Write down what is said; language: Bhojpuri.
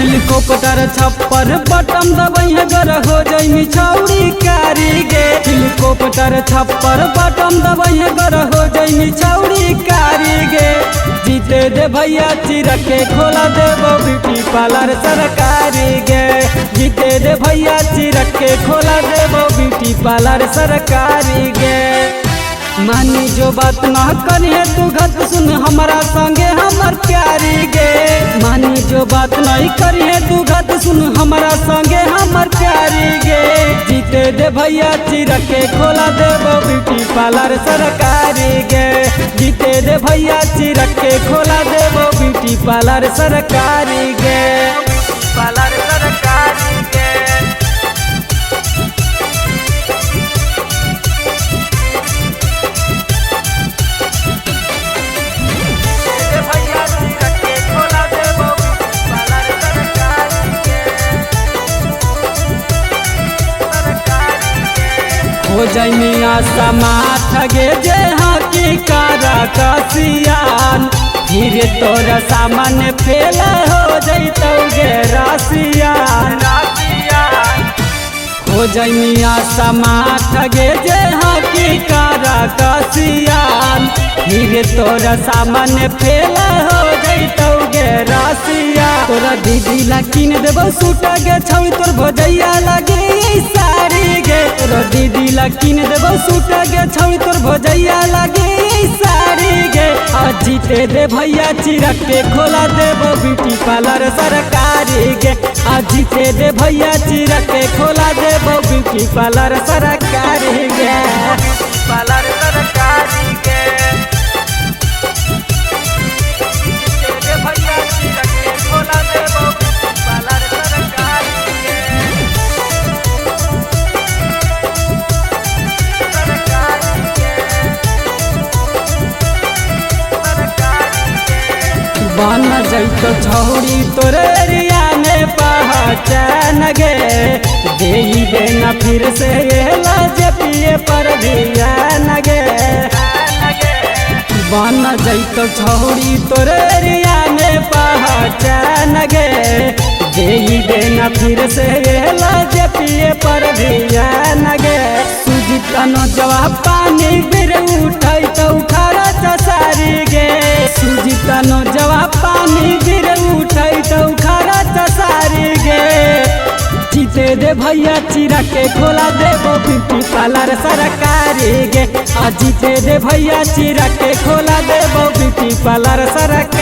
हेलीकॉप्टर छप्पर बटम दबैया गर हो जाई मिछौरी कारीगे। हेलीकॉप्टर छप्पर बटम दबैया गर हो जाई मिछौरी कारीगे। जीते दे भैया चिरक के खोला देबो ब्यूटी पार्लर सरकारी गे। जीते दे भैया चिरक के खोला देबो ब्यूटी पार्लर सरकारी गे। मानी जो बात ना करिए तू घट सुन हमारा संगे हमर प्यारी गे। मानी जो बात नहीं करिए तू घट सुन हमारा संगे हमर प्यारी गे। जीते दे भैया चिरक के खोला देबो ब्यूटी पार्लर सरकारी गे। जीते दे भैया चिरक के खोला देबो ब्यूटी पार्लर सरकारी गे। पार्लर सरकारी गे। हो जाई मिया समाथ गे जे हाकी कारा कसियान। फिर तोरा सामने फेला हो जैतौ गे रसियान। हो जाई मिया समाथ गे जे हाकी कारा कसियान। फिर तोरा सामने फेला हो जैतौ गे रसिया। तोरा दीदी ला किन देबो सूटा गे छौरी तोर भजैया लागे साड़ी गे। तोरा दीदी ला किन देबो सूटा गे छौरी तोर भजैया लागे साड़ी गे। आ जीते दे भैया चिरक के खोला देबो ब्यूटी पार्लर सरकारी गे। आ जीते दे भैया चिरक के खोला देबो ब्यूटी पार्लर सरकारी गे। पार्लर सरकारी गे। बन जैतो छौरी तोरे एरिया में पहचान गे। देई देना फिर से लाजे पिए पर ध्यान गे। बन जैतो छौरी तोरे एरिया में पहचान गे। देई देना फिर से लाजे पिए पर ध्यान गे। सूजी तनो जवाब पानी फिर उठाई तो उखाड़ा चसारी गे। सूजी तनो जवाब पानी गिर उठाई तो उखाड़ा चसारी गे। जीते दे भैया चिरक के खोला देबो ब्यूटी पार्लर सरकारी गे। आ जीते दे भैया चिरक के खोला देबो ब्यूटी पार्लर सरकारी।